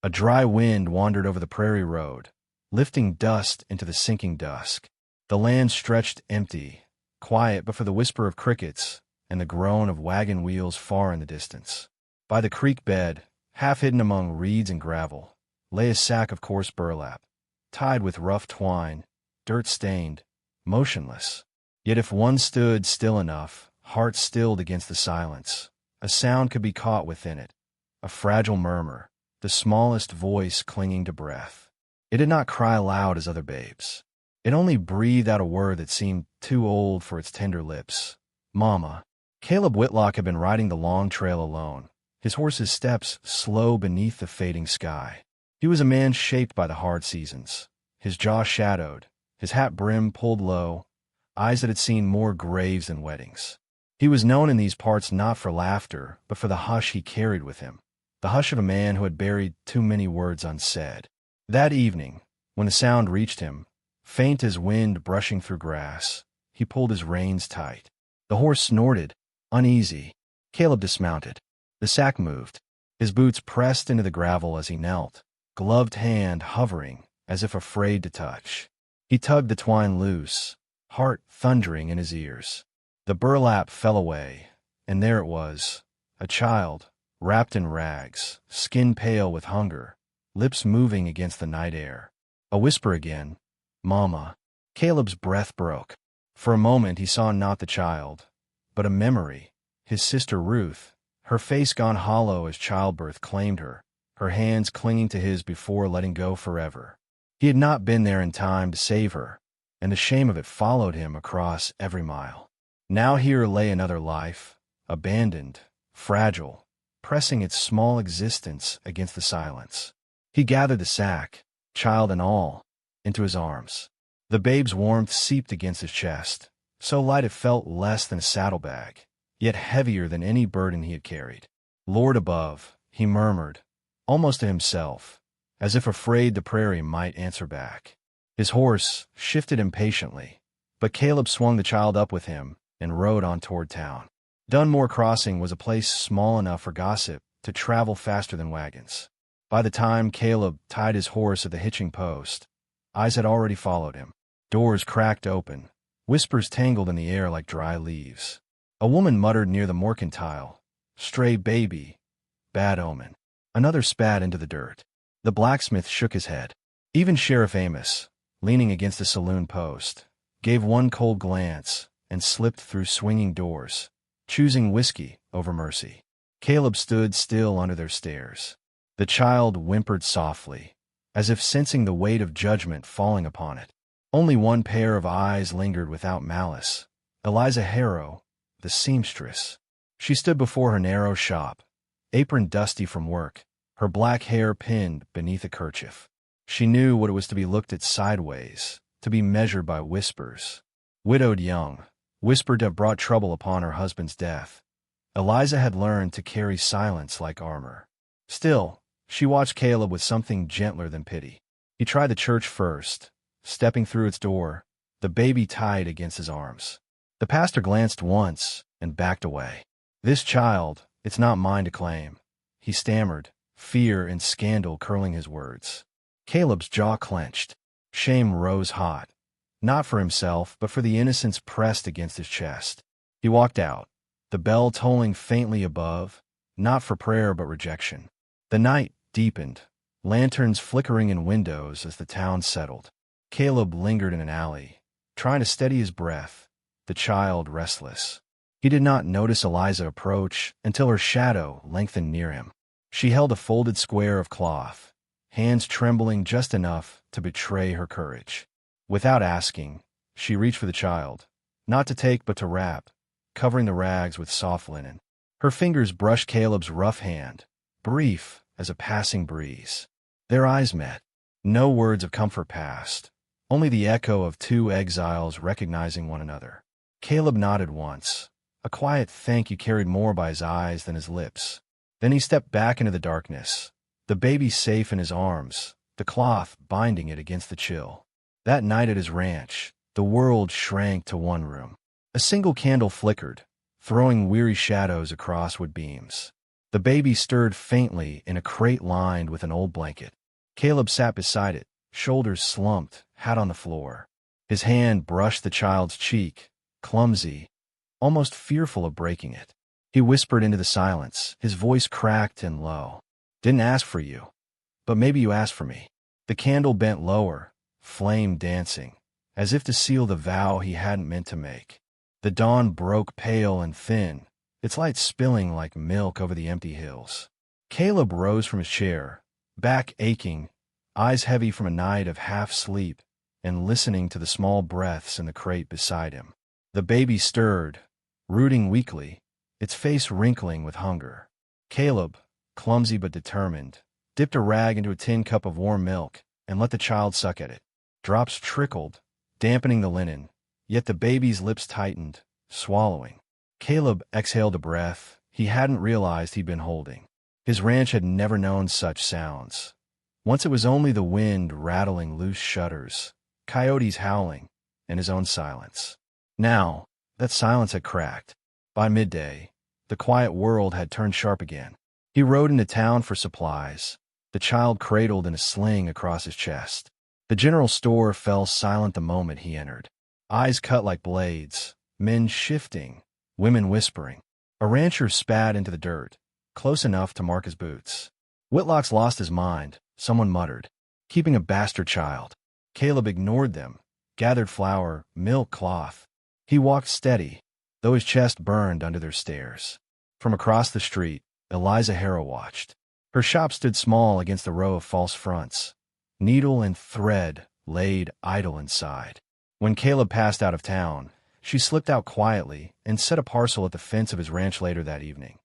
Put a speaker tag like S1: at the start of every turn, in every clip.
S1: A dry wind wandered over the prairie road, lifting dust into the sinking dusk. The land stretched empty, quiet but for the whisper of crickets and the groan of wagon wheels far in the distance. By the creek bed, half hidden among reeds and gravel, lay a sack of coarse burlap, tied with rough twine, dirt-stained, motionless. Yet if one stood still enough, heart stilled against the silence, a sound could be caught within it, a fragile murmur, the smallest voice clinging to breath. It did not cry loud as other babes. It only breathed out a word that seemed too old for its tender lips. Mama. Caleb Whitlock had been riding the long trail alone, his horse's steps slow beneath the fading sky. He was a man shaped by the hard seasons, his jaw shadowed, his hat brim pulled low, eyes that had seen more graves than weddings. He was known in these parts not for laughter, but for the hush he carried with him, the hush of a man who had buried too many words unsaid. That evening, when the sound reached him, faint as wind brushing through grass, he pulled his reins tight. The horse snorted, uneasy. Caleb dismounted. The sack moved. His boots pressed into the gravel as he knelt, gloved hand hovering as if afraid to touch. He tugged the twine loose, heart thundering in his ears. The burlap fell away, and there it was, a child, wrapped in rags, skin pale with hunger, lips moving against the night air. A whisper again, "Mama." Caleb's breath broke. For a moment he saw not the child, but a memory, his sister Ruth, her face gone hollow as childbirth claimed her, her hands clinging to his before letting go forever. He had not been there in time to save her, and the shame of it followed him across every mile. Now here lay another life, abandoned, fragile, pressing its small existence against the silence. He gathered the sack, child and all, into his arms. The babe's warmth seeped against his chest, so light it felt less than a saddlebag, yet heavier than any burden he had carried. Lord above, he murmured, almost to himself, as if afraid the prairie might answer back. His horse shifted impatiently, but Caleb swung the child up with him and rode on toward town. Dunmore Crossing was a place small enough for gossip to travel faster than wagons. By the time Caleb tied his horse at the hitching post, eyes had already followed him. Doors cracked open, whispers tangled in the air like dry leaves. A woman muttered near the mercantile, "Stray baby, bad omen." Another spat into the dirt. The blacksmith shook his head. Even Sheriff Amos, leaning against the saloon post, gave one cold glance and slipped through swinging doors, choosing whiskey over mercy. Caleb stood still under their stares. The child whimpered softly, as if sensing the weight of judgment falling upon it. Only one pair of eyes lingered without malice. Eliza Harrow, the seamstress. She stood before her narrow shop, apron dusty from work, her black hair pinned beneath a kerchief. She knew what it was to be looked at sideways, to be measured by whispers. Widowed young, whispered to have brought trouble upon her husband's death. Eliza had learned to carry silence like armor. Still, she watched Caleb with something gentler than pity. He tried the church first, stepping through its door, the baby tied against his arms. The pastor glanced once and backed away. "This child, it's not mine to claim," he stammered, fear and scandal curling his words. Caleb's jaw clenched. Shame rose hot, not for himself, but for the innocence pressed against his chest. He walked out, the bell tolling faintly above, not for prayer but rejection. The night deepened, lanterns flickering in windows as the town settled. Caleb lingered in an alley, trying to steady his breath, the child restless. He did not notice Eliza approach until her shadow lengthened near him. She held a folded square of cloth, hands trembling just enough to betray her courage. Without asking, she reached for the child, not to take but to wrap, covering the rags with soft linen. Her fingers brushed Caleb's rough hand, brief as a passing breeze. Their eyes met. No words of comfort passed, only the echo of two exiles recognizing one another. Caleb nodded once. A quiet thank you carried more by his eyes than his lips. Then he stepped back into the darkness, the baby safe in his arms, the cloth binding it against the chill. That night at his ranch, the world shrank to one room. A single candle flickered, throwing weary shadows across wood beams. The baby stirred faintly in a crate lined with an old blanket. Caleb sat beside it, shoulders slumped, hat on the floor. His hand brushed the child's cheek, clumsy, almost fearful of breaking it. He whispered into the silence, his voice cracked and low. "Didn't ask for you, but maybe you asked for me." The candle bent lower, flame dancing, as if to seal the vow he hadn't meant to make. The dawn broke pale and thin, its light spilling like milk over the empty hills. Caleb rose from his chair, back aching, eyes heavy from a night of half-sleep, and listening to the small breaths in the crate beside him. The baby stirred, rooting weakly, its face wrinkling with hunger. Caleb, clumsy but determined, dipped a rag into a tin cup of warm milk and let the child suck at it. Drops trickled, dampening the linen, yet the baby's lips tightened, swallowing. Caleb exhaled a breath he hadn't realized he'd been holding. His ranch had never known such sounds. Once it was only the wind rattling loose shutters, coyotes howling, and his own silence. Now, that silence had cracked. By midday, the quiet world had turned sharp again. He rode into town for supplies, the child cradled in a sling across his chest. The general store fell silent the moment he entered. Eyes cut like blades, men shifting, women whispering. A rancher spat into the dirt, close enough to mark his boots. "Whitlock's lost his mind," someone muttered. "Keeping a bastard child." Caleb ignored them, gathered flour, milk, cloth. He walked steady, though his chest burned under their stares. From across the street, Eliza Harrow watched. Her shop stood small against a row of false fronts, needle and thread laid idle inside. When Caleb passed out of town, she slipped out quietly and set a parcel at the fence of his ranch later that evening.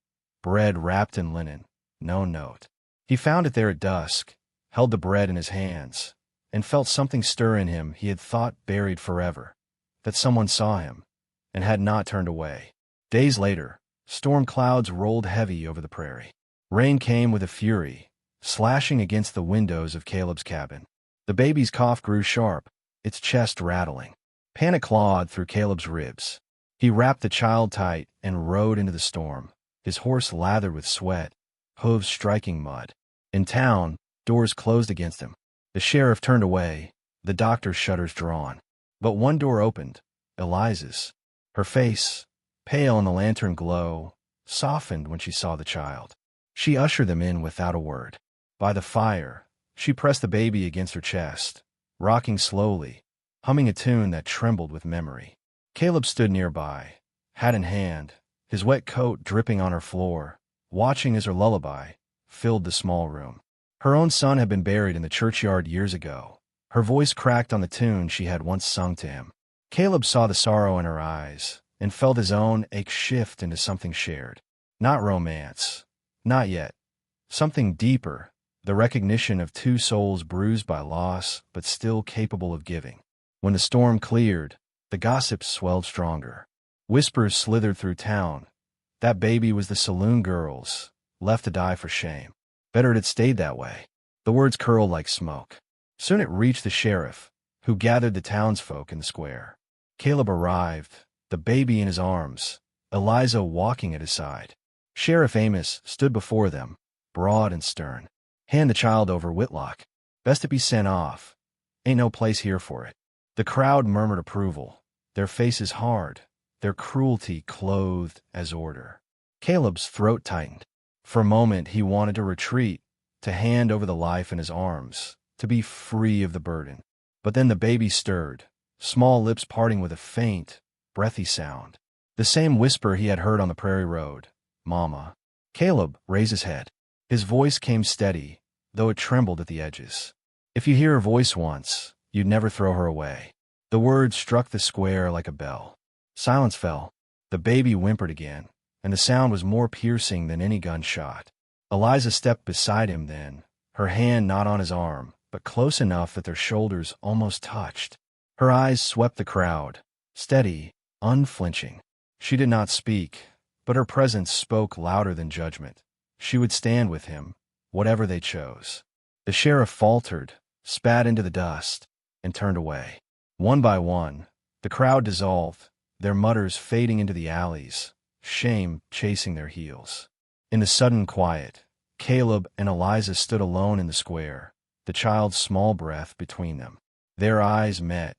S1: Bread wrapped in linen, no note. He found it there at dusk, held the bread in his hands, and felt something stir in him he had thought buried forever, that someone saw him and had not turned away. Days later, storm clouds rolled heavy over the prairie. Rain came with a fury, slashing against the windows of Caleb's cabin. The baby's cough grew sharp, its chest rattling. Panic clawed through Caleb's ribs. He wrapped the child tight and rode into the storm, his horse lathered with sweat, hooves striking mud. In town, doors closed against him. The sheriff turned away, the doctor's shutters drawn. But one door opened, Eliza's. Her face, pale in the lantern glow, softened when she saw the child. She ushered them in without a word. By the fire, she pressed the baby against her chest, rocking slowly, humming a tune that trembled with memory. Caleb stood nearby, hat in hand, his wet coat dripping on her floor, watching as her lullaby filled the small room. Her own son had been buried in the churchyard years ago. Her voice cracked on the tune she had once sung to him. Caleb saw the sorrow in her eyes and felt his own ache shift into something shared. Not romance. Not yet. Something deeper, the recognition of two souls bruised by loss but still capable of giving. When the storm cleared, the gossips swelled stronger. Whispers slithered through town. That baby was the saloon girl's, left to die for shame. Better it had stayed that way. The words curled like smoke. Soon it reached the sheriff, who gathered the townsfolk in the square. Caleb arrived, the baby in his arms, Eliza walking at his side. Sheriff Amos stood before them, broad and stern. "Hand the child over, Whitlock. Best it be sent off. Ain't no place here for it." The crowd murmured approval, their faces hard, their cruelty clothed as order. Caleb's throat tightened. For a moment he wanted to retreat, to hand over the life in his arms, to be free of the burden. But then the baby stirred, small lips parting with a faint, breathy sound. The same whisper he had heard on the prairie road, "Mama." Caleb raised his head. His voice came steady, though it trembled at the edges. "If you hear her voice once, you'd never throw her away." The words struck the square like a bell. Silence fell. The baby whimpered again, and the sound was more piercing than any gunshot. Eliza stepped beside him then, her hand not on his arm, but close enough that their shoulders almost touched. Her eyes swept the crowd, steady, unflinching. She did not speak, but her presence spoke louder than judgment. She would stand with him, whatever they chose. The sheriff faltered, spat into the dust, and turned away. One by one, the crowd dissolved, their mutters fading into the alleys, shame chasing their heels. In the sudden quiet, Caleb and Eliza stood alone in the square, the child's small breath between them. Their eyes met,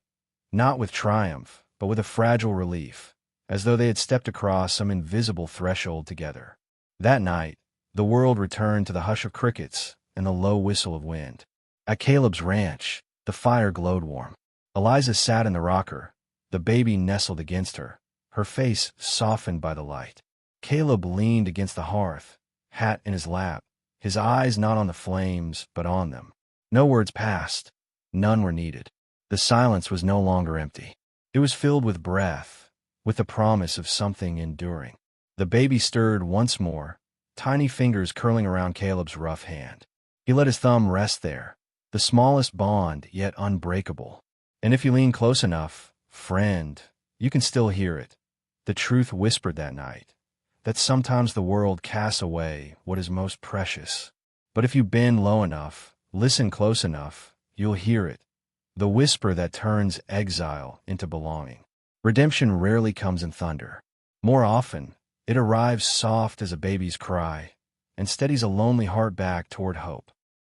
S1: not with triumph, but with a fragile relief, as though they had stepped across some invisible threshold together. That night, the world returned to the hush of crickets and the low whistle of wind. At Caleb's ranch, the fire glowed warm. Eliza sat in the rocker, the baby nestled against her, her face softened by the light. Caleb leaned against the hearth, hat in his lap, his eyes not on the flames, but on them. No words passed. None were needed. The silence was no longer empty. It was filled with breath, with the promise of something enduring. The baby stirred once more, tiny fingers curling around Caleb's rough hand. He let his thumb rest there, the smallest bond, yet unbreakable. And if you lean close enough, friend, you can still hear it. The truth whispered that night, that sometimes the world casts away what is most precious. But if you bend low enough, listen close enough, you'll hear it. The whisper that turns exile into belonging. Redemption rarely comes in thunder. More often, it arrives soft as a baby's cry and steadies a lonely heart back toward hope.